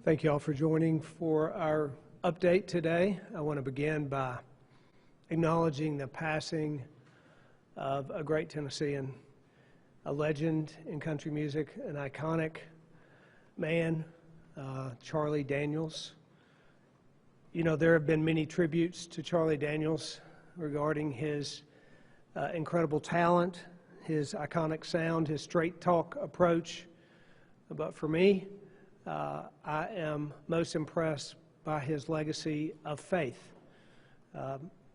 Thank you all for joining for our update today. I want to begin by acknowledging the passing of a great Tennessean, a legend in country music, an iconic man, Charlie Daniels. You know, there have been many tributes to Charlie Daniels regarding his incredible talent, his iconic sound, his straight talk approach. But for me, I am most impressed by his legacy of faith.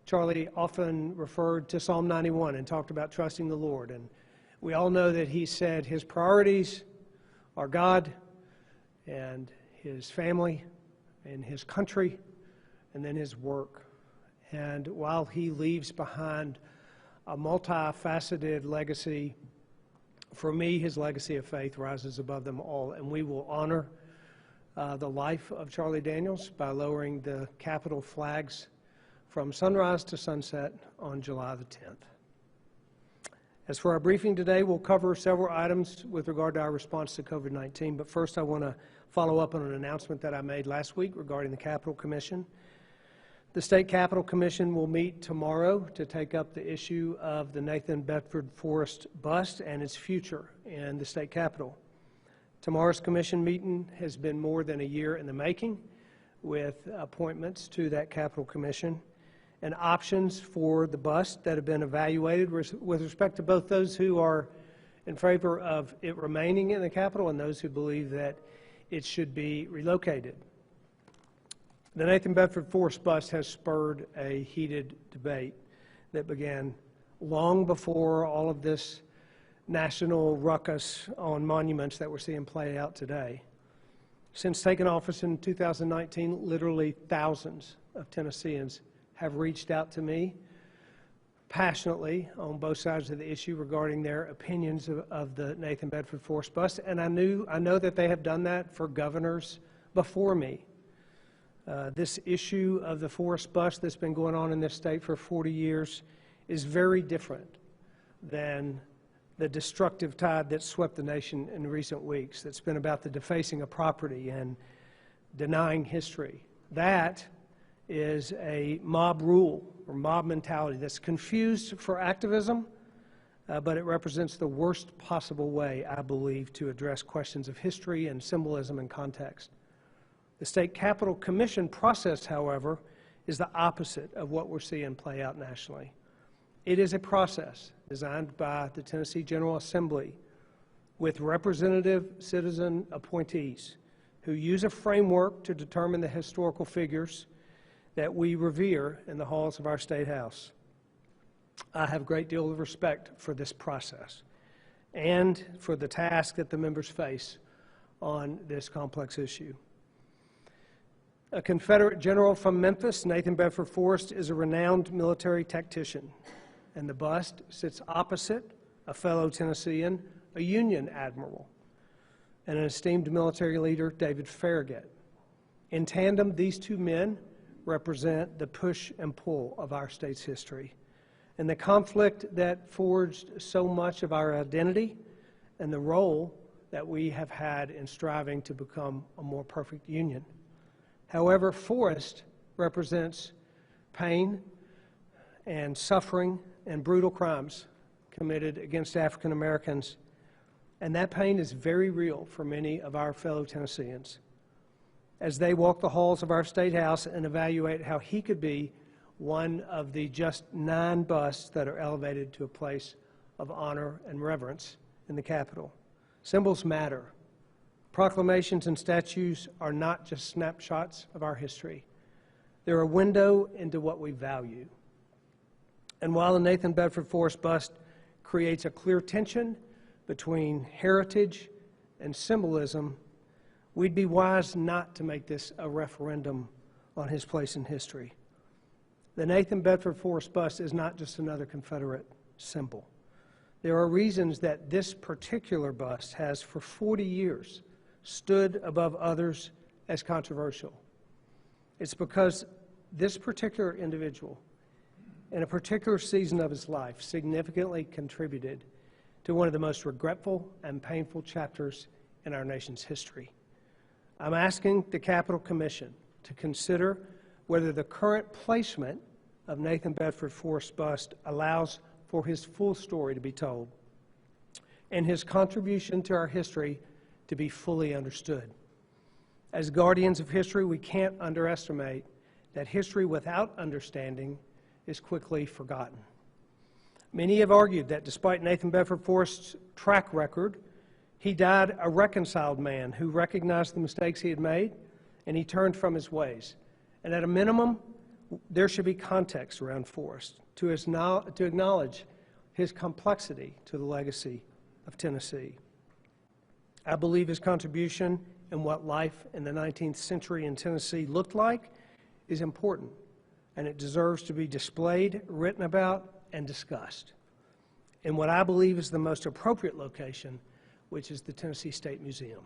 Charlie often referred to Psalm 91 and talked about trusting the Lord. And we all know that he said his priorities are God and his family and his country and then his work. And while he leaves behind a multifaceted legacy, for me, his legacy of faith rises above them all. And we will honor the life of Charlie Daniels by lowering the Capitol flags from sunrise to sunset on July the 10th. As for our briefing today, we'll cover several items with regard to our response to COVID-19. But first, I want to follow up on an announcement that I made last week regarding the Capitol Commission. The State Capitol Commission will meet tomorrow to take up the issue of the Nathan Bedford Forrest bust and its future in the State Capitol. Tomorrow's commission meeting has been more than a year in the making, with appointments to that Capitol Commission and options for the bust that have been evaluated with respect to both those who are in favor of it remaining in the Capitol and those who believe that it should be relocated. The Nathan Bedford Forrest bust has spurred a heated debate that began long before all of this national ruckus on monuments that we're seeing play out today. Since taking office in 2019, literally thousands of Tennesseans have reached out to me passionately on both sides of the issue regarding their opinions of the Nathan Bedford Forrest bust, and I know that they have done that for governors before me. This issue of the Forrest bust that's been going on in this state for 40 years is very different than the destructive tide that swept the nation in recent weeks, that's been about the defacing of property and denying history. That is a mob rule or mob mentality that's confused for activism, but it represents the worst possible way, I believe, to address questions of history and symbolism and context. The State Capitol Commission process, however, is the opposite of what we're seeing play out nationally. It is a process designed by the Tennessee General Assembly with representative citizen appointees who use a framework to determine the historical figures that we revere in the halls of our State House. I have a great deal of respect for this process and for the task that the members face on this complex issue. A Confederate general from Memphis, Nathan Bedford Forrest, is a renowned military tactician, and the bust sits opposite a fellow Tennessean, a Union admiral, and an esteemed military leader, David Farragut. In tandem, these two men represent the push and pull of our state's history and the conflict that forged so much of our identity and the role that we have had in striving to become a more perfect union. However, Forrest represents pain and suffering and brutal crimes committed against African Americans, and that pain is very real for many of our fellow Tennesseans as they walk the halls of our State House and evaluate how he could be one of the just 9 busts that are elevated to a place of honor and reverence in the Capitol. Symbols matter. Proclamations and statues are not just snapshots of our history. They're a window into what we value. And while the Nathan Bedford Forrest bust creates a clear tension between heritage and symbolism, we'd be wise not to make this a referendum on his place in history. The Nathan Bedford Forrest bust is not just another Confederate symbol. There are reasons that this particular bust has, for 40 years, stood above others as controversial. It's because this particular individual, in a particular season of his life, significantly contributed to one of the most regretful and painful chapters in our nation's history. I'm asking the Capitol Commission to consider whether the current placement of Nathan Bedford Forrest's bust allows for his full story to be told and his contribution to our history to be fully understood. As guardians of history, we can't underestimate that history without understanding is quickly forgotten. Many have argued that despite Nathan Bedford Forrest's track record, he died a reconciled man who recognized the mistakes he had made and he turned from his ways. And at a minimum, there should be context around Forrest to acknowledge his complexity to the legacy of Tennessee. I believe his contribution and what life in the 19th century in Tennessee looked like is important, and it deserves to be displayed, written about, and discussed in what I believe is the most appropriate location, which is the Tennessee State Museum.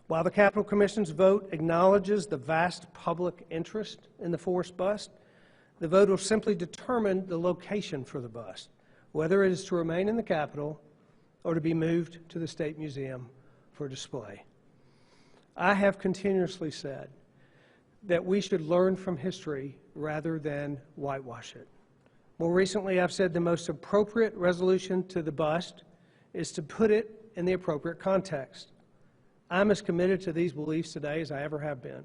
While the Capitol Commission's vote acknowledges the vast public interest in the Forrest bust, the vote will simply determine the location for the bust, whether it is to remain in the Capitol or to be moved to the State Museum for display. I have continuously said that we should learn from history rather than whitewash it. More recently, I've said the most appropriate resolution to the bust is to put it in the appropriate context. I'm as committed to these beliefs today as I ever have been.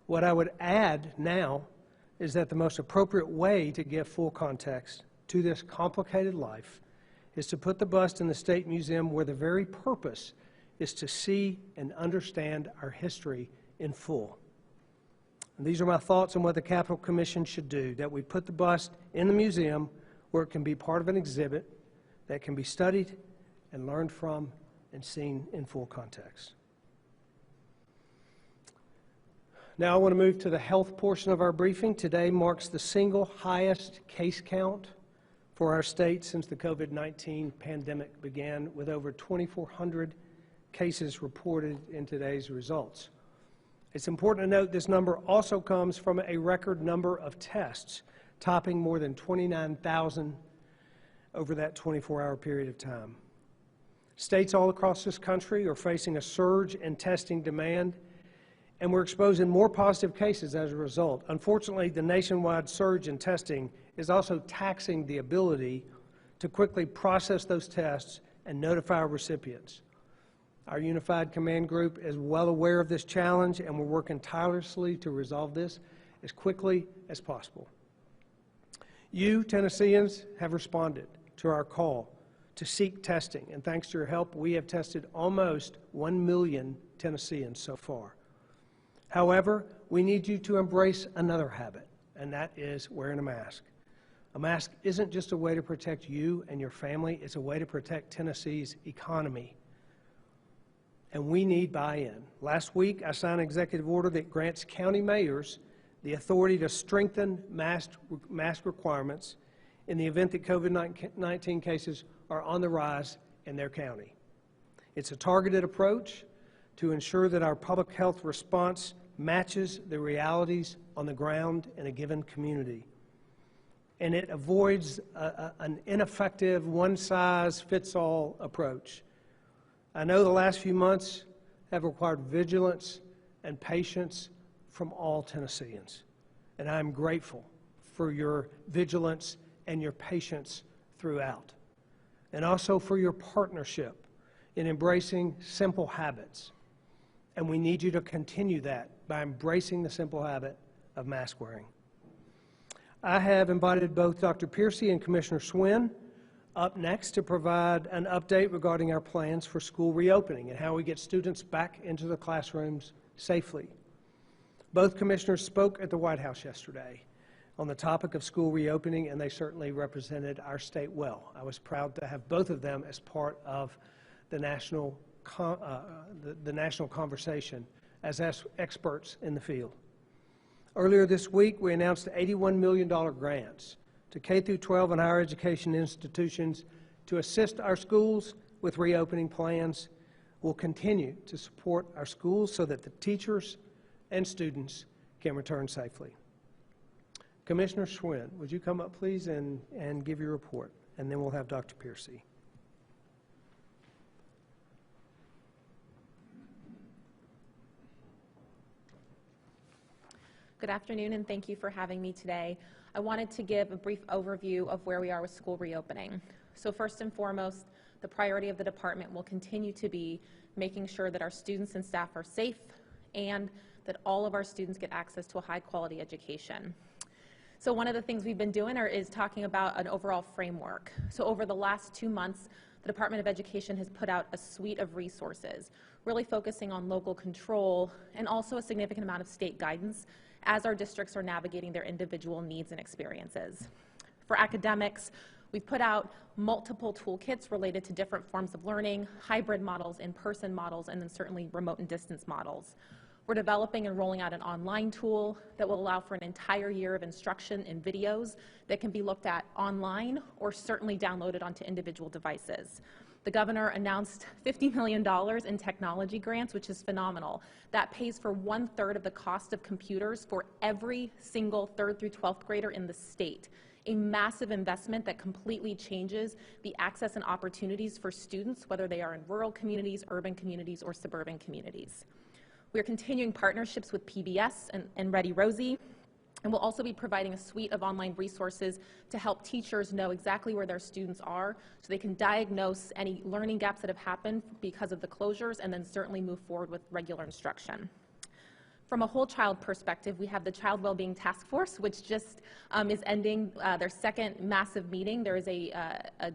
What I would add now is that the most appropriate way to give full context to this complicated life is to put the bust in the State Museum, where the very purpose is to see and understand our history in full. And these are my thoughts on what the Capitol Commission should do, that we put the bust in the museum where it can be part of an exhibit that can be studied and learned from and seen in full context. Now I want to move to the health portion of our briefing. Today marks the single highest case count for our state since the COVID-19 pandemic began, with over 2,400 cases reported in today's results. It's important to note this number also comes from a record number of tests, topping more than 29,000 over that 24-hour period of time. States all across this country are facing a surge in testing demand, and we're exposing more positive cases as a result. Unfortunately, the nationwide surge in testing is also taxing the ability to quickly process those tests and notify our recipients. Our Unified Command Group is well aware of this challenge, and we're working tirelessly to resolve this as quickly as possible. You, Tennesseans, have responded to our call to seek testing, and thanks to your help, we have tested almost 1 million Tennesseans so far. However, we need you to embrace another habit, and that is wearing a mask. A mask isn't just a way to protect you and your family, it's a way to protect Tennessee's economy. And we need buy-in. Last week, I signed an executive order that grants county mayors the authority to strengthen mask requirements in the event that COVID-19 cases are on the rise in their county. It's a targeted approach to ensure that our public health response matches the realities on the ground in a given community. And it avoids an ineffective one-size-fits-all approach. I know the last few months have required vigilance and patience from all Tennesseans, and I'm grateful for your vigilance and your patience throughout, and also for your partnership in embracing simple habits. And we need you to continue that by embracing the simple habit of mask wearing. I have invited both Dr. Piercy and Commissioner Swin up next to provide an update regarding our plans for school reopening and how we get students back into the classrooms safely. Both commissioners spoke at the White House yesterday on the topic of school reopening, and they certainly represented our state well. I was proud to have both of them as part of the national conversation as experts in the field. Earlier this week, we announced $81 million grants to K-12 and higher education institutions to assist our schools with reopening plans. We'll continue to support our schools so that the teachers and students can return safely. Commissioner Schwinn, would you come up, please, and give your report, and then we'll have Dr. Piercy. Good afternoon, and thank you for having me today. I wanted to give a brief overview of where we are with school reopening. So first and foremost, the priority of the department will continue to be making sure that our students and staff are safe and that all of our students get access to a high-quality education. So one of the things we've been doing is talking about an overall framework. So over the last 2 months, the Department of Education has put out a suite of resources, really focusing on local control and also a significant amount of state guidance as our districts are navigating their individual needs and experiences. For academics, we've put out multiple toolkits related to different forms of learning, hybrid models, in-person models, and then certainly remote and distance models. We're developing and rolling out an online tool that will allow for an entire year of instruction in videos that can be looked at online or certainly downloaded onto individual devices. The governor announced $50 million in technology grants, which is phenomenal. That pays for 1/3 of the cost of computers for every single 3rd through 12th grader in the state. A massive investment that completely changes the access and opportunities for students, whether they are in rural communities, urban communities, or suburban communities. We're continuing partnerships with PBS and Ready Rosie, and we'll also be providing a suite of online resources to help teachers know exactly where their students are so they can diagnose any learning gaps that have happened because of the closures and then certainly move forward with regular instruction. From a whole child perspective, we have the Child Wellbeing Task Force, which just is ending their second massive meeting. There is a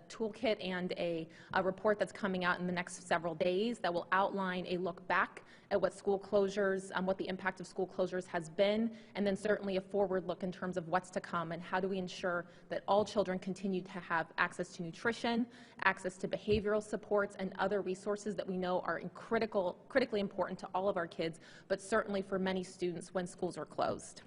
toolkit and a report that's coming out in the next several days that will outline a look back at what school closures, what the impact of school closures has been, and then certainly a forward look in terms of what's to come and how do we ensure that all children continue to have access to nutrition, access to behavioral supports, and other resources that we know are critically important to all of our kids, but certainly for many students when schools are closed.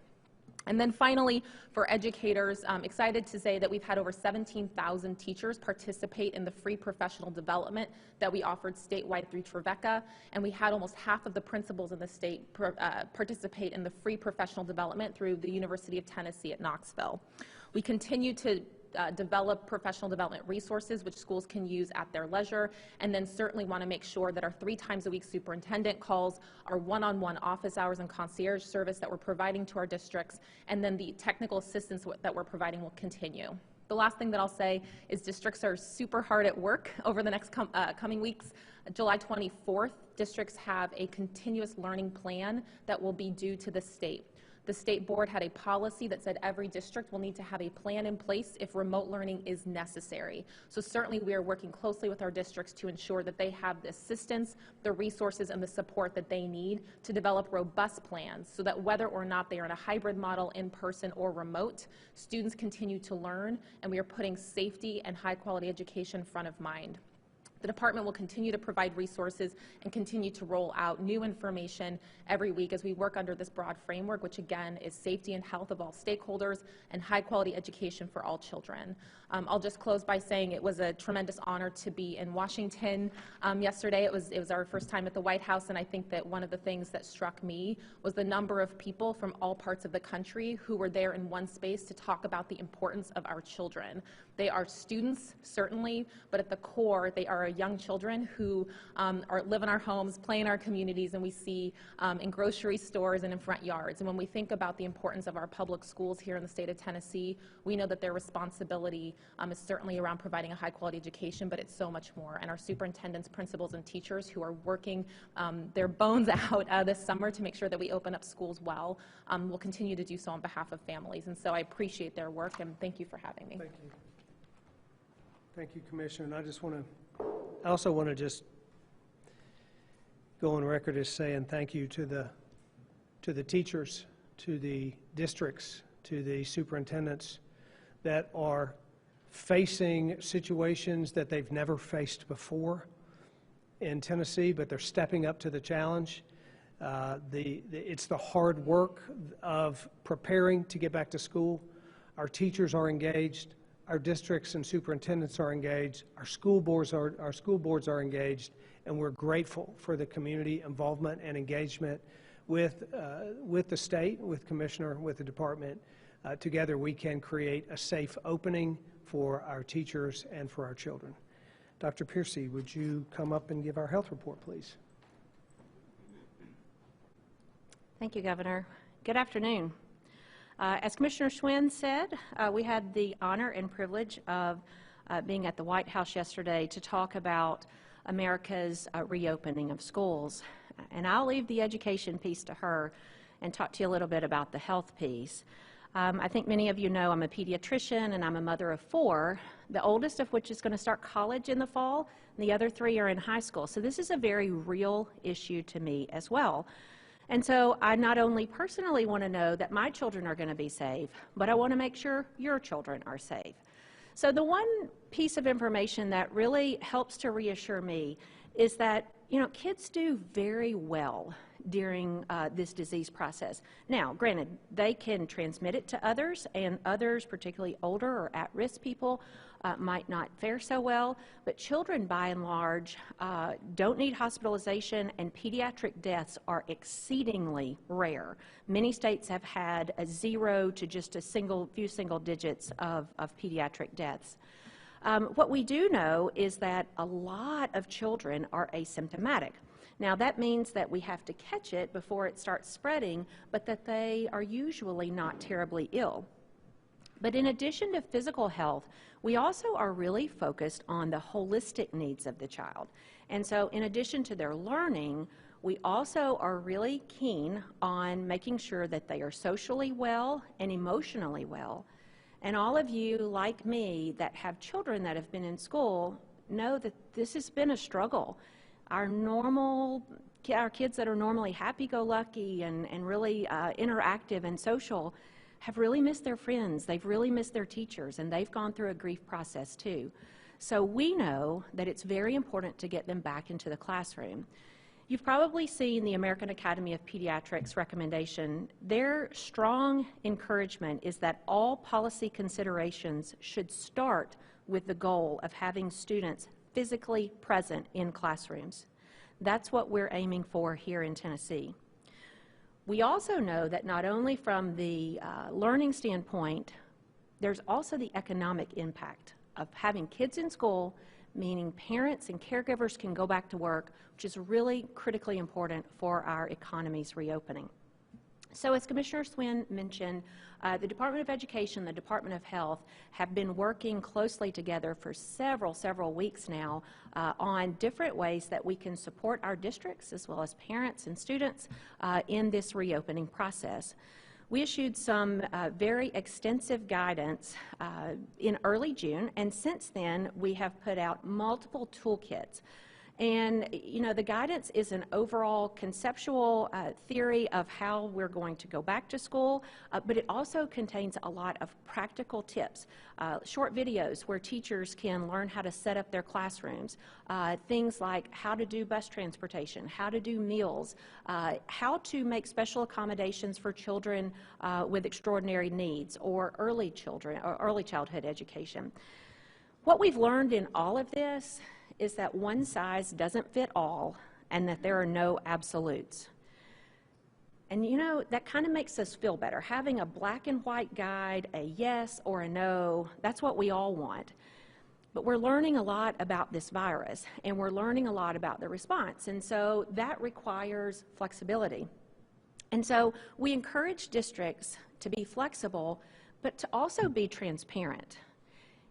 And then finally, for educators, I'm excited to say that we've had over 17,000 teachers participate in the free professional development that we offered statewide through Trevecca, and we had almost half of the principals in the state participate in the free professional development through the University of Tennessee at Knoxville. We continue to develop professional development resources which schools can use at their leisure, and then certainly want to make sure that our 3 times a week superintendent calls, our one-on-one office hours and concierge service that we're providing to our districts, and then the technical assistance that we're providing will continue. The last thing that I'll say is districts are super hard at work over the next coming weeks. July 24th, districts have a continuous learning plan that will be due to the state. The state board had a policy that said every district will need to have a plan in place if remote learning is necessary. So certainly we are working closely with our districts to ensure that they have the assistance, the resources, and the support that they need to develop robust plans so that whether or not they are in a hybrid model, in person or remote, students continue to learn, and we are putting safety and high quality education front of mind. The department will continue to provide resources and continue to roll out new information every week as we work under this broad framework, which again is safety and health of all stakeholders and high quality education for all children. I'll just close by saying it was a tremendous honor to be in Washington yesterday. It was our first time at the White House, and I think that one of the things that struck me was the number of people from all parts of the country who were there in one space to talk about the importance of our children. They are students, certainly, but at the core, they are young children who live in our homes, play in our communities, and we see in grocery stores and in front yards. And when we think about the importance of our public schools here in the state of Tennessee, we know that their responsibility is certainly around providing a high-quality education, but it's so much more. And our superintendents, principals, and teachers who are working their bones out this summer to make sure that we open up schools well will continue to do so on behalf of families. And so I appreciate their work, and thank you for having me. Thank you. Thank you, Commissioner. And I also want to just go on record as saying thank you to the teachers, to the districts, to the superintendents that are facing situations that they've never faced before in Tennessee, but they're stepping up to the challenge. It's the hard work of preparing to get back to school. Our teachers are engaged. Our districts and superintendents are engaged, our school boards are engaged, and we're grateful for the community involvement and engagement with the state, with Commissioner, with the department. Together we can create a safe opening for our teachers and for our children. Dr. Piercy, would you come up and give our health report, please? Thank you, Governor. Good afternoon. As Commissioner Schwinn said, we had the honor and privilege of being at the White House yesterday to talk about America's reopening of schools. And I'll leave the education piece to her and talk to you a little bit about the health piece. I think many of you know I'm a pediatrician and I'm a mother of 4, the oldest of which is going to start college in the fall, and the other 3 are in high school. So this is a very real issue to me as well. And so I not only personally want to know that my children are going to be safe, but I want to make sure your children are safe. So the one piece of information that really helps to reassure me is that, kids do very well during this disease process. Now, granted, they can transmit it to others, and others, particularly older or at-risk people, might not fare so well, but children, by and large, don't need hospitalization, and pediatric deaths are exceedingly rare. Many states have had a 0 to just a few single digits of pediatric deaths. What we do know is that a lot of children are asymptomatic. Now, that means that we have to catch it before it starts spreading, but that they are usually not terribly ill. But in addition to physical health, we also are really focused on the holistic needs of the child. And so in addition to their learning, we also are really keen on making sure that they are socially well and emotionally well. And all of you, like me, that have children that have been in school know that this has been a struggle. Our kids that are normally happy-go-lucky and really interactive and social have really missed their friends, they've really missed their teachers, and they've gone through a grief process too. So we know that it's very important to get them back into the classroom. You've probably seen the American Academy of Pediatrics recommendation. Their strong encouragement is that all policy considerations should start with the goal of having students physically present in classrooms. That's what we're aiming for here in Tennessee. We also know that not only from the learning standpoint, there's also the economic impact of having kids in school, meaning parents and caregivers can go back to work, which is really critically important for our economy's reopening. So as Commissioner Schwinn mentioned, the Department of Education, the Department of Health have been working closely together for several weeks now on different ways that we can support our districts as well as parents and students in this reopening process. We issued some very extensive guidance in early June, and since then we have put out multiple toolkits. And, the guidance is an overall conceptual theory of how we're going to go back to school, but it also contains a lot of practical tips, short videos where teachers can learn how to set up their classrooms, things like how to do bus transportation, how to do meals, how to make special accommodations for children with extraordinary needs or early childhood education. What we've learned in all of this is that one size doesn't fit all and that there are no absolutes. And that kind of makes us feel better. Having a black and white guide, a yes or a no, that's what we all want. But we're learning a lot about this virus, and we're learning a lot about the response, and so that requires flexibility. And so we encourage districts to be flexible, but to also be transparent.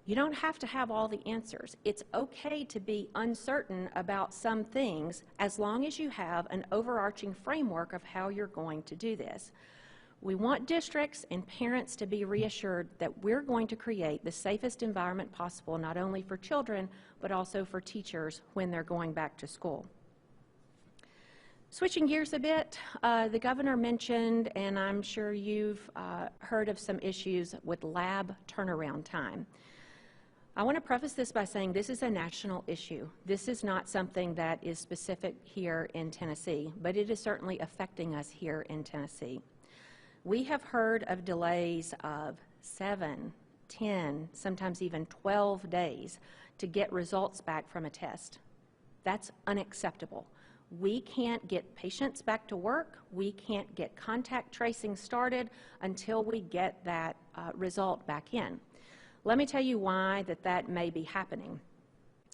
You don't have to have all the answers. It's okay to be uncertain about some things as long as you have an overarching framework of how you're going to do this. We want districts and parents to be reassured that we're going to create the safest environment possible, not only for children, but also for teachers when they're going back to school. Switching gears a bit, the governor mentioned, and I'm sure you've heard of some issues with lab turnaround time. I want to preface this by saying this is a national issue. This is not something that is specific here in Tennessee, but it is certainly affecting us here in Tennessee. We have heard of delays of 7, 10, sometimes even 12 days to get results back from a test. That's unacceptable. We can't get patients back to work. We can't get contact tracing started until we get that result back in. Let me tell you why that may be happening.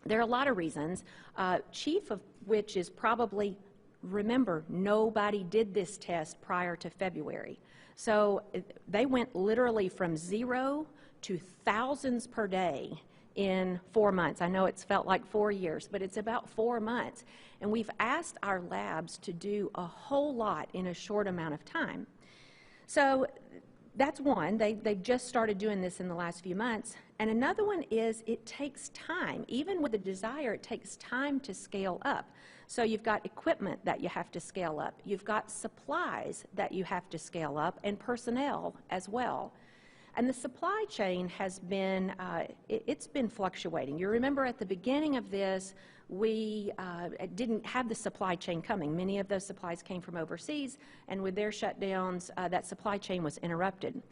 There are a lot of reasons, chief of which is probably Remember, nobody did this test prior to February. So they went literally from 0 to thousands per day in 4 months. I know it's felt like 4 years, but it's about 4 months. And we've asked our labs to do a whole lot in a short amount of time. So that's one. They just started doing this in the last few months. And another one is it takes time. Even with a desire, it takes time to scale up. So you've got equipment that you have to scale up. You've got supplies that you have to scale up, and personnel as well. And the supply chain has been, it's been fluctuating. You remember at the beginning of this, we didn't have the supply chain coming. Many of those supplies came from overseas, and with their shutdowns, that supply chain was interrupted.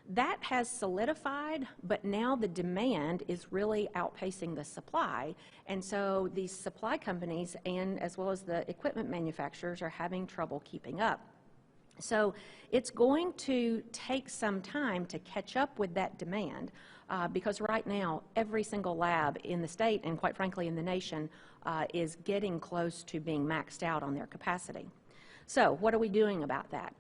That has solidified, but now the demand is really outpacing the supply, and so these supply companies and as well as the equipment manufacturers are having trouble keeping up. So it's going to take some time to catch up with that demand because right now every single lab in the state and quite frankly in the nation is getting close to being maxed out on their capacity. So what are we doing about that?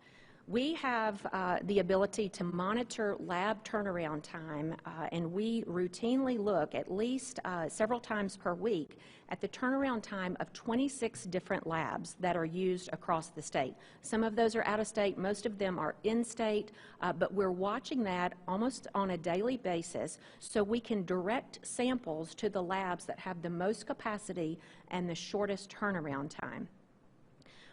We have the ability to monitor lab turnaround time, and we routinely look at least several times per week at the turnaround time of 26 different labs that are used across the state. Some of those are out of state, most of them are in state, but we're watching that almost on a daily basis so we can direct samples to the labs that have the most capacity and the shortest turnaround time.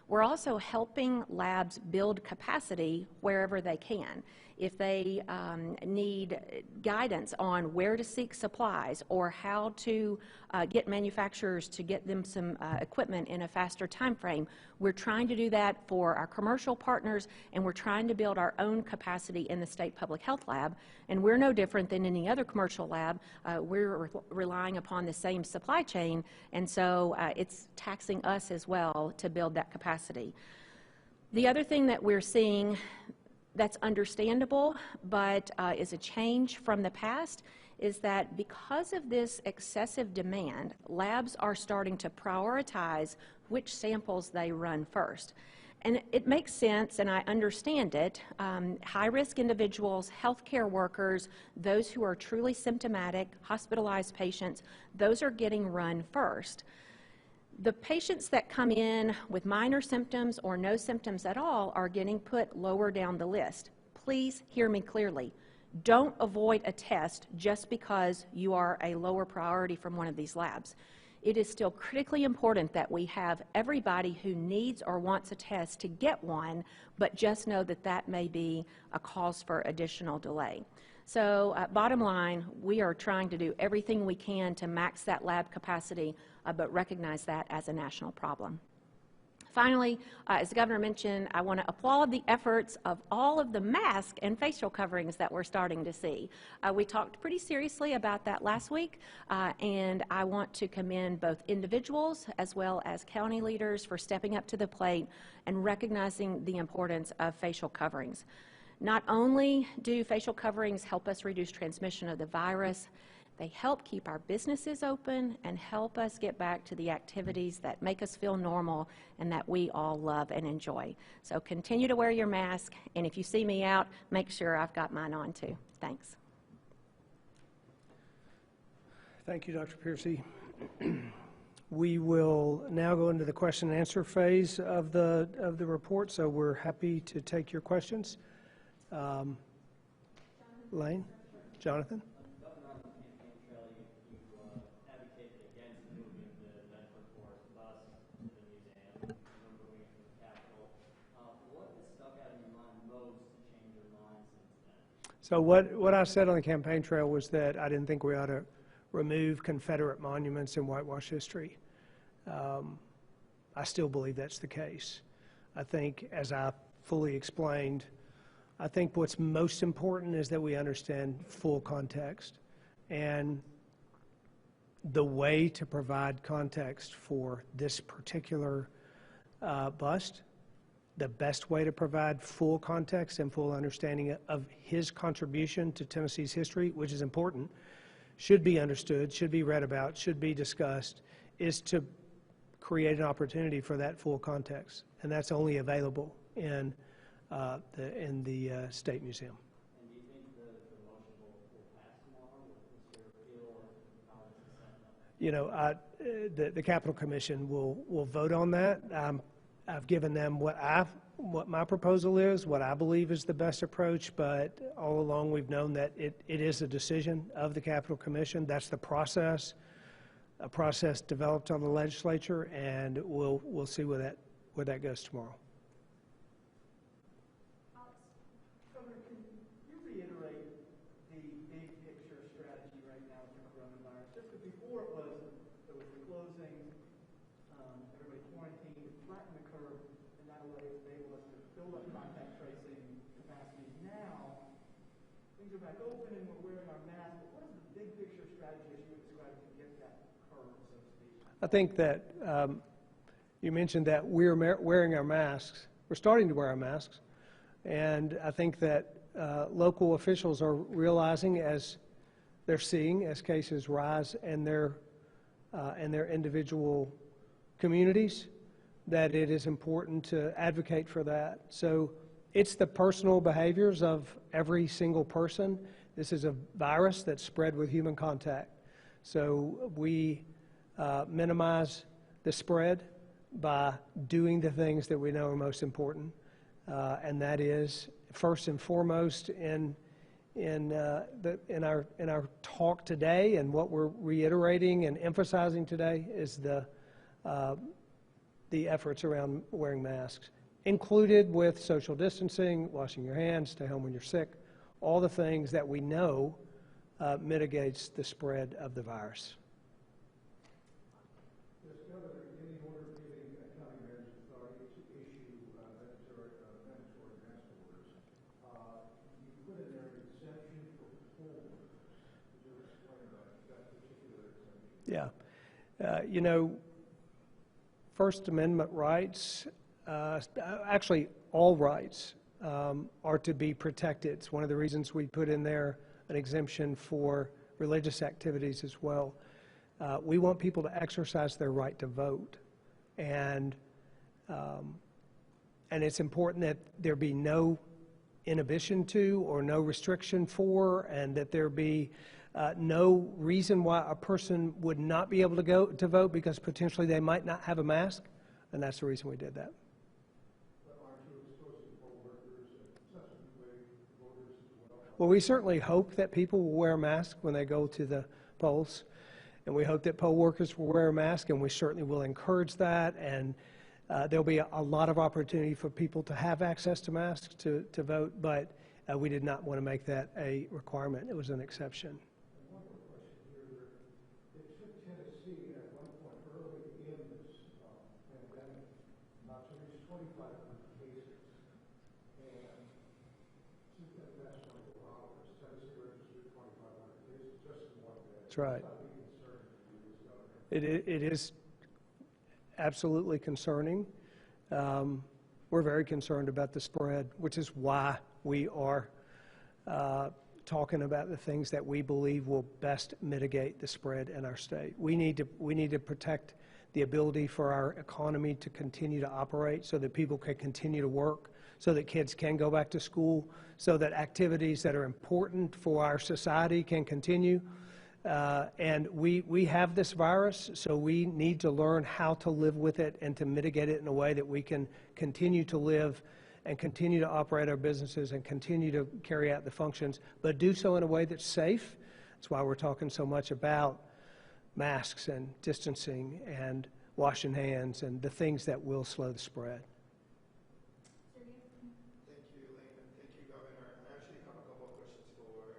We're also helping labs build capacity wherever they can. If they need guidance on where to seek supplies or how to get manufacturers to get them some equipment in a faster time frame, we're trying to do that for our commercial partners, and we're trying to build our own capacity in the state public health lab. And we're no different than any other commercial lab. We're relying upon the same supply chain, and so it's taxing us as well to build that capacity. The other thing that we're seeing that's understandable, but is a change from the past, is that because of this excessive demand, labs are starting to prioritize which samples they run first. And it makes sense, and I understand it. High-risk individuals, healthcare workers, those who are truly symptomatic, hospitalized patients, those are getting run first. The patients that come in with minor symptoms or no symptoms at all are getting put lower down the list. Please hear me clearly. Don't avoid a test just because you are a lower priority from one of these labs. It is still critically important that we have everybody who needs or wants a test to get one, but just know that that may be a cause for additional delay. So bottom line, we are trying to do everything we can to max that lab capacity, but recognize that as a national problem. Finally, as the governor mentioned, I want to applaud the efforts of all of the mask and facial coverings that we're starting to see. We talked pretty seriously about that last week, and I want to commend both individuals as well as county leaders for stepping up to the plate and recognizing the importance of facial coverings. Not only do facial coverings help us reduce transmission of the virus, they help keep our businesses open and help us get back to the activities that make us feel normal and that we all love and enjoy. So continue to wear your mask, and if you see me out, make sure I've got mine on too. Thanks. Thank you, Dr. Piercy. We will now go into the question and answer phase of the report, so we're happy to take your questions. Lane? Jonathan? So what I said on the campaign trail was that I didn't think we ought to remove Confederate monuments and whitewash history. I still believe that's the case. I think, as I fully explained, I think what's most important is that we understand full context. And the way to provide context for this particular bust, the best way to provide full context and full understanding of his contribution to Tennessee's history, which is important, should be understood, should be read about, should be discussed, is to create an opportunity for that full context, and that's only available in the State Museum. And do you think the motion will pass tomorrow? Is there a feel of how it's set up? The Capital Commission will vote on that. I've given them what my proposal is, what I believe is the best approach, but all along we've known that it is a decision of the Capital Commission. That's the process, a process developed on the legislature, and we'll see where that goes tomorrow. Governor, can you reiterate the big picture strategy right now with the coronavirus? Just because before it was closing, everybody quarantined, flatten the curve, and that way enable us to build up contact tracing capacity. Now, things are back open and we're wearing our masks. But what is the big picture strategy as you would describe to get that curve, so to speak? I think that you mentioned that we're wearing our masks. We're starting to wear our masks. And I think that local officials are realizing, as they're seeing as cases rise in their individual communities, that it is important to advocate for that. So it's the personal behaviors of every single person. This is a virus that's spread with human contact. So we minimize the spread by doing the things that we know are most important. And that is first and foremost in our talk today, and what we're reiterating and emphasizing today is the efforts around wearing masks, included with social distancing, washing your hands, stay home when you're sick, all the things that we know mitigates the spread of the virus. Yeah. First Amendment rights, actually all rights, are to be protected. It's one of the reasons we put in there an exemption for religious activities as well. We want people to exercise their right to vote, and it's important that there be no inhibition to or no restriction for, and that there be no reason why a person would not be able to go to vote because potentially they might not have a mask, and that's the reason we did that. Well, we certainly hope that people will wear a mask when they go to the polls, and we hope that poll workers will wear a mask, and we certainly will encourage that, and there'll be a lot of opportunity for people to have access to masks to vote, but we did not want to make that a requirement. It was an exception. That's right. It is absolutely concerning. We're very concerned about the spread, which is why we are talking about the things that we believe will best mitigate the spread in our state. We need to protect the ability for our economy to continue to operate so that people can continue to work, so that kids can go back to school, so that activities that are important for our society can continue. And we have this virus, so we need to learn how to live with it and to mitigate it in a way that we can continue to live and continue to operate our businesses and continue to carry out the functions, but do so in a way that's safe. That's why we're talking so much about masks and distancing and washing hands and the things that will slow the spread. Thank you, Elaine, and thank you, Governor. I actually have a couple of questions for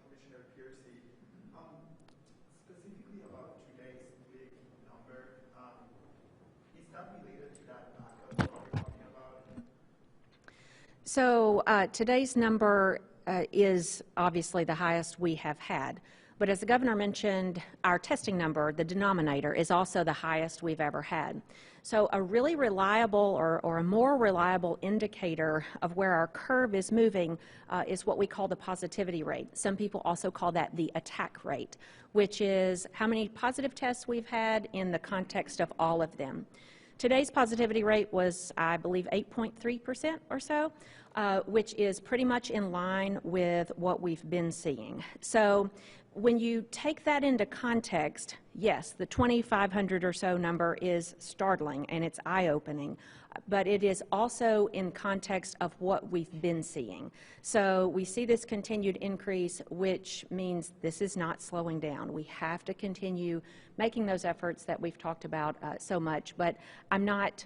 Commissioner Piercy. Specifically about today's big number, is that related to that backup that we're talking about? So today's number is obviously the highest we have had. But as the governor mentioned, our testing number, the denominator, is also the highest we've ever had. So a really reliable or a more reliable indicator of where our curve is moving is what we call the positivity rate. Some people also call that the attack rate, which is how many positive tests we've had in the context of all of them. Today's positivity rate was, I believe, 8.3% or so, which is pretty much in line with what we've been seeing. So when you take that into context, yes, the 2,500 or so number is startling and it's eye-opening, but it is also in context of what we've been seeing. So we see this continued increase, which means this is not slowing down. We have to continue making those efforts that we've talked about so much, but I'm not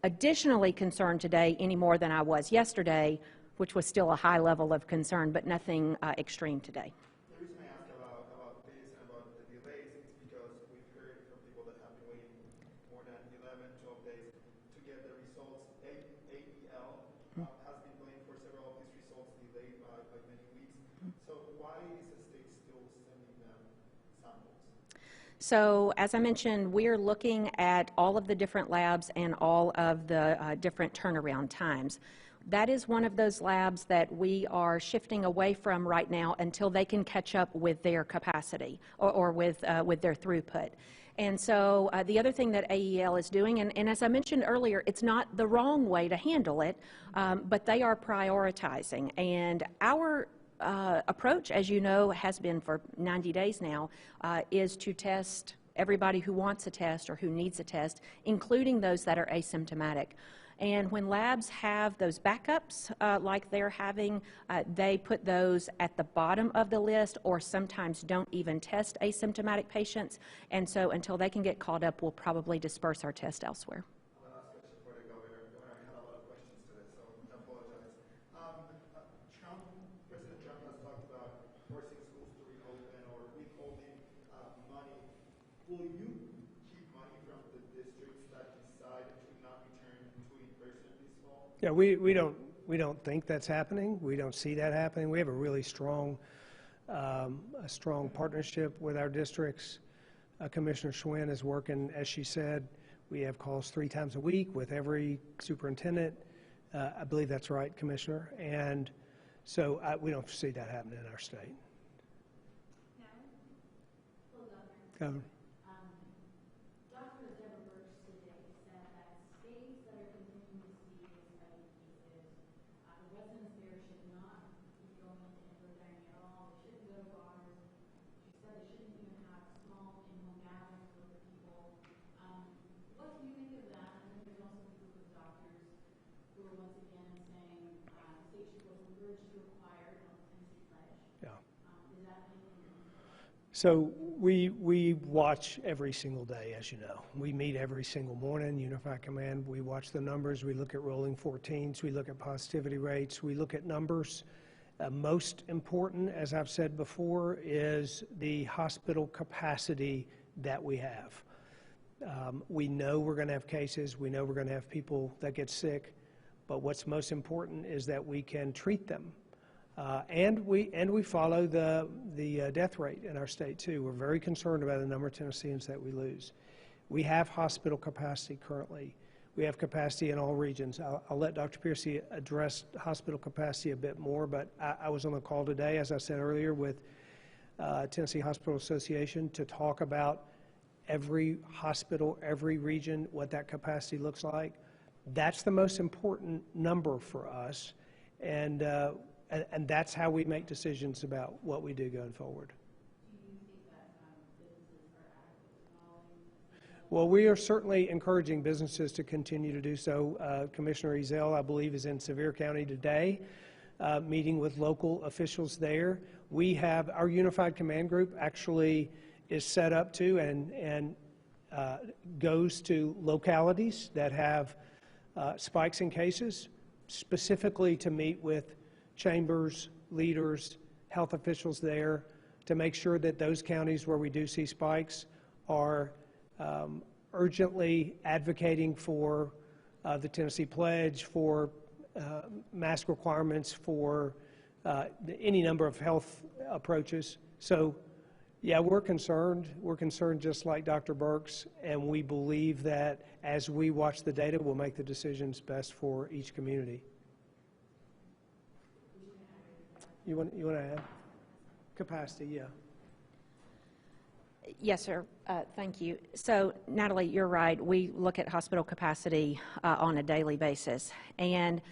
additionally concerned today any more than I was yesterday, which was still a high level of concern, but nothing extreme today. The reason I ask about this and about the delays is because we've heard from people that have been waiting more than 11, 12 days to get the results. AEL has been waiting for several of these results delayed by many weeks. So why is the state still sending them samples? So as I mentioned, we're looking at all of the different labs and all of the different turnaround times. That is one of those labs that we are shifting away from right now until they can catch up with their capacity or with their throughput. And so the other thing that AEL is doing, and as I mentioned earlier, it's not the wrong way to handle it, but they are prioritizing. And our approach, as you know, has been for 90 days now, is to test everybody who wants a test or who needs a test, including those that are asymptomatic. And when labs have those backups like they're having, they put those at the bottom of the list or sometimes don't even test asymptomatic patients. And so until they can get caught up, we'll probably disperse our test elsewhere. Last question for the governor. Governor, I had a lot of questions today, so I apologize. President Trump has talked about forcing schools to reopen or withholding money. Will you keep money from the districts that decide to not return to in-person this fall? Yeah, we don't think that's happening. We don't see that happening. We have a really strong partnership with our districts. Commissioner Schwinn is working, as she said. We have calls 3 times a week with every superintendent. I believe that's right, Commissioner. And so we don't see that happening in our state. Governor. So we watch every single day, as you know. We meet every single morning, Unified Command. We watch the numbers. We look at rolling 14s. We look at positivity rates. We look at numbers. Most important, as I've said before, is the hospital capacity that we have. We know we're going to have cases. We know we're going to have people that get sick. But what's most important is that we can treat them. And we follow the death rate in our state too. We're very concerned about the number of Tennesseans that we lose. We have hospital capacity currently. We have capacity in all regions. I'll let Dr. Piercy address hospital capacity a bit more, but I was on the call today, as I said earlier, with Tennessee Hospital Association to talk about every hospital, every region, what that capacity looks like. That's the most important number for us. And that's how we make decisions about what we do going forward. Do you think that businesses are adequately? Well, we are certainly encouraging businesses to continue to do so. Commissioner Ezell, I believe, is in Sevier County today, meeting with local officials there. We have our Unified Command Group actually is set up to and goes to localities that have spikes in cases, specifically to meet with chambers, leaders, health officials there to make sure that those counties where we do see spikes are urgently advocating for the Tennessee Pledge, for mask requirements, for any number of health approaches. So Yeah, we're concerned. We're concerned just like Dr. Burks, and we believe that as we watch the data, we'll make the decisions best for each community. You want to add? Capacity, yeah. Yes, sir. Thank you. So, Natalie, you're right. We look at hospital capacity on a daily basis, and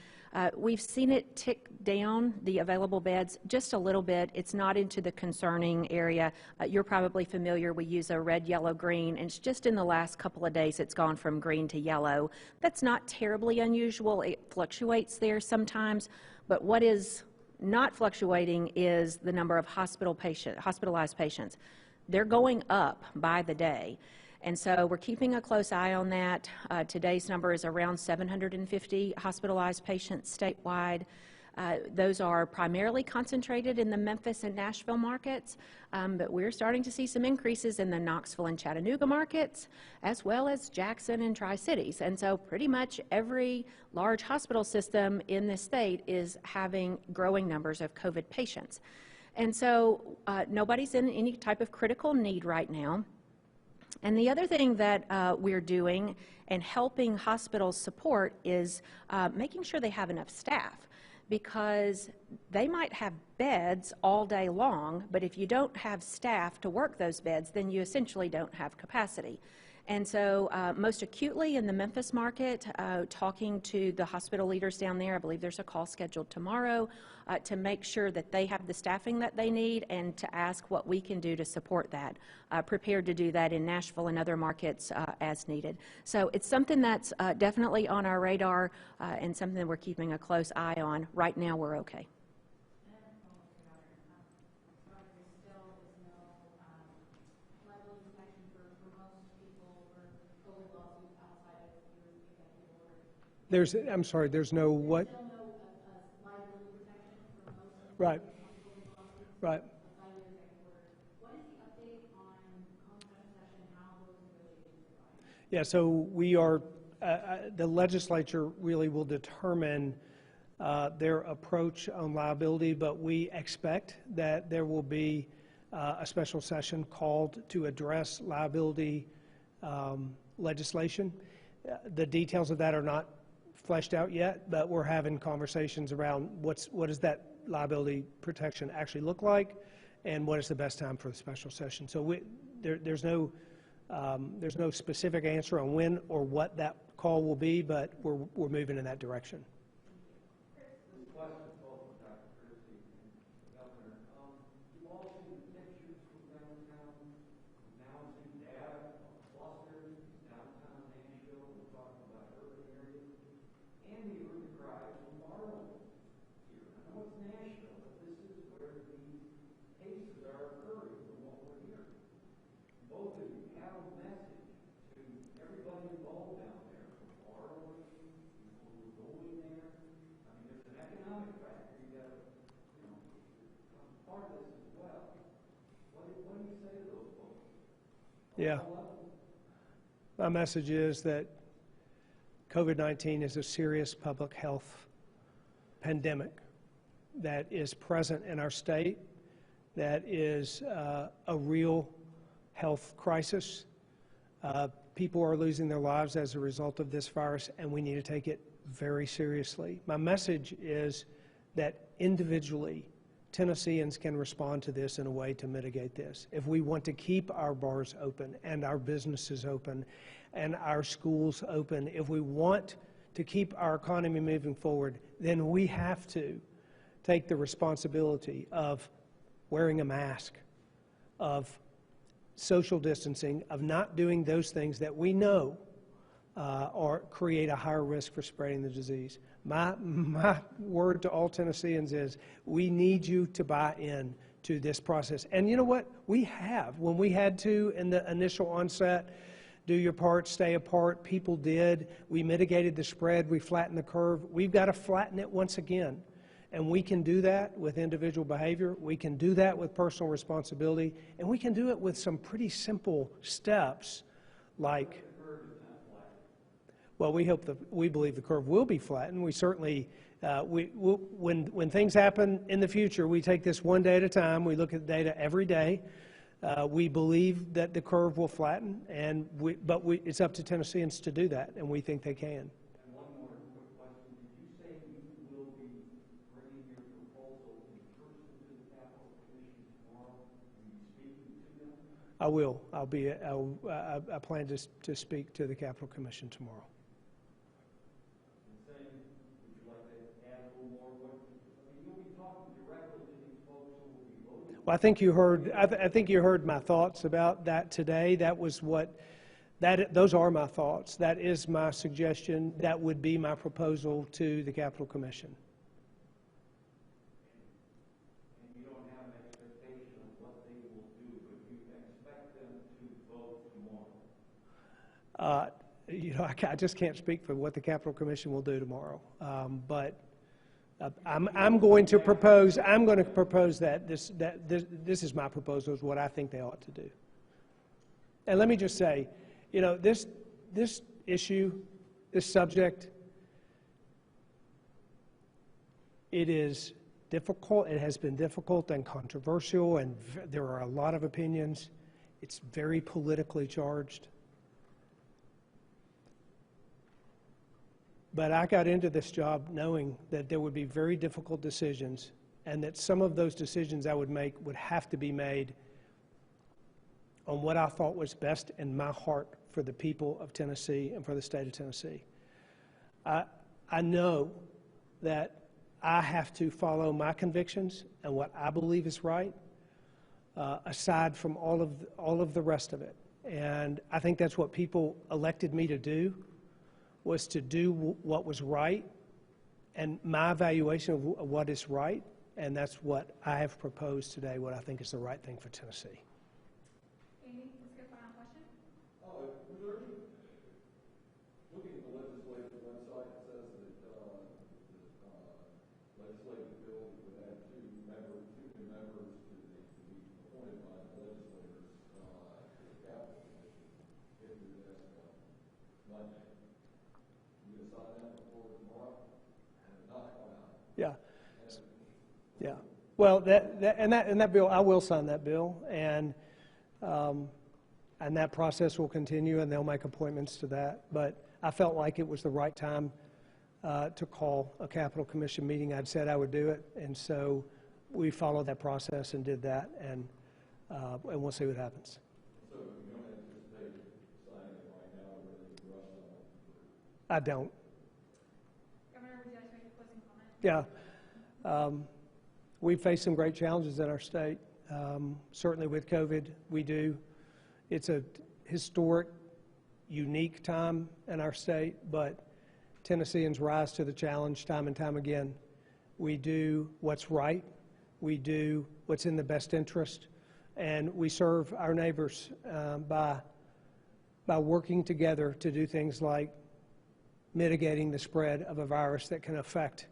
we've seen it tick down, the available beds, just a little bit. It's not into the concerning area. You're probably familiar. We use a red, yellow, green, and it's just in the last couple of days it's gone from green to yellow. That's not terribly unusual. It fluctuates there sometimes, but what is not fluctuating is the number of hospitalized patients. They're going up by the day. And so we're keeping a close eye on that. Today's number is around 750 hospitalized patients statewide. Those are primarily concentrated in the Memphis and Nashville markets, but we're starting to see some increases in the Knoxville and Chattanooga markets, as well as Jackson and Tri-Cities. And so pretty much every large hospital system in the state is having growing numbers of COVID patients. And so nobody's in any type of critical need right now. And the other thing that we're doing and helping hospitals support is making sure they have enough staff, because they might have beds all day long, but if you don't have staff to work those beds, then you essentially don't have capacity. And so most acutely in the Memphis market, talking to the hospital leaders down there, I believe there's a call scheduled tomorrow to make sure that they have the staffing that they need and to ask what we can do to support that. Prepared to do that in Nashville and other markets as needed. So it's something that's definitely on our radar and something that we're keeping a close eye on. Right now we're okay. I'm sorry, there's no what? Right. Right. What is the update on home session, how those negotiations are going? Yeah, so we are, the legislature really will determine their approach on liability, but we expect that there will be a special session called to address liability legislation. The details of that are not fleshed out yet, but we're having conversations around what does that liability protection actually look like, and what is the best time for the special session. So there's no specific answer on when or what that call will be, but we're moving in that direction. This question is both for Dr. Christie and the Governor. You all seen the pictures from downtown announcing data on clusters, downtown Nashville, we're talking about urban areas, and the urban cries from Barlow here. I know it's Nashville, but this is where these cases are occurring from what we're hearing. Both of you have a message to everybody involved down there, from borrowers, people who are going there. I mean, there's an economic factor. You got to, become part of this as well. What do you say to those folks? Yeah. My message is that COVID-19 is a serious public health pandemic that is present in our state, that is a real health crisis. People are losing their lives as a result of this virus, and we need to take it very seriously. My message is that individually, Tennesseans can respond to this in a way to mitigate this. If we want to keep our bars open and our businesses open and our schools open, if we want to keep our economy moving forward, then we have to take the responsibility of wearing a mask, of social distancing, of not doing those things that we know or create a higher risk for spreading the disease. My word to all Tennesseans is we need you to buy in to this process. And you know what? We have. When we had to in the initial onset, do your part, stay apart, people did. We mitigated the spread. We flattened the curve. We've got to flatten it once again. And we can do that with individual behavior. We can do that with personal responsibility. And we can do it with some pretty simple steps like, well, we believe the curve will be flattened. We certainly, when things happen in the future, we take this one day at a time. We look at the data every day. We believe that the curve will flatten, it's up to Tennesseans to do that, and we think they can. And one more quick question. Did you say you will be bringing your proposal in person to the Capitol Commission tomorrow? Will you be speaking to them? I will. I plan to speak to the Capitol Commission tomorrow. And saying, would you like to add a little more? You'll be talking directly to these folks who will be voting. Well, I think you heard. I think you heard my thoughts about that today. That was what. Those are my thoughts. That is my suggestion. That would be my proposal to the Capitol Commission. And you don't have an expectation of what they will do, but you expect them to vote tomorrow. I just can't speak for what the Capitol Commission will do tomorrow. But I'm going to propose. I'm going to propose that this is my proposal. Is what I think they ought to do. And let me just say, this issue, this subject, it is difficult. It has been difficult and controversial, and there are a lot of opinions. It's very politically charged. But I got into this job knowing that there would be very difficult decisions, and that some of those decisions I would make would have to be made on what I thought was best in my heart for the people of Tennessee and for the state of Tennessee. I know that I have to follow my convictions and what I believe is right, aside from all of the rest of it. And I think that's what people elected me to do, was to do what was right, and my evaluation of what is right, and that's what I have proposed today, what I think is the right thing for Tennessee. Amy, let's get a final question. Looking at the legislative website, it says that legislative bill would add two new members to be appointed by the legislators to the Capitol Commission if you're this Monday. You going to sign that before tomorrow? And if not, why not? Yeah. Yeah. Well, that bill, I will sign that bill, and that process will continue, and they'll make appointments to that. But I felt like it was the right time to call a Capitol Commission meeting. I'd said I would do it, and so we followed that process and did that, and we'll see what happens. So you don't anticipate signing it right now, or ready to rush on it? I don't. Governor, would you like to make a closing comment? Yeah. We've faced some great challenges in our state. Certainly with COVID, we do. It's a historic, unique time in our state, but Tennesseans rise to the challenge time and time again. We do what's right. We do what's in the best interest, and we serve our neighbors by working together to do things like mitigating the spread of a virus that can affect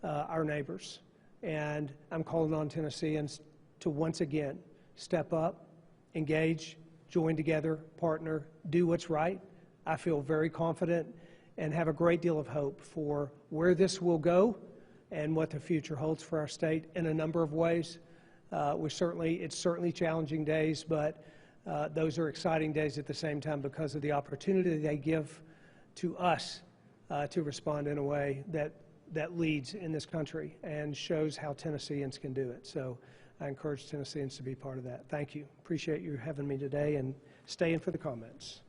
our neighbors. And I'm calling on Tennesseans to once again step up, engage, join together, partner, do what's right. I feel very confident and have a great deal of hope for where this will go and what the future holds for our state in a number of ways. It's certainly challenging days, but those are exciting days at the same time because of the opportunity they give to us to respond in a way that leads in this country and shows how Tennesseans can do it. So I encourage Tennesseans to be part of that. Thank you. Appreciate you having me today, and stay in for the comments.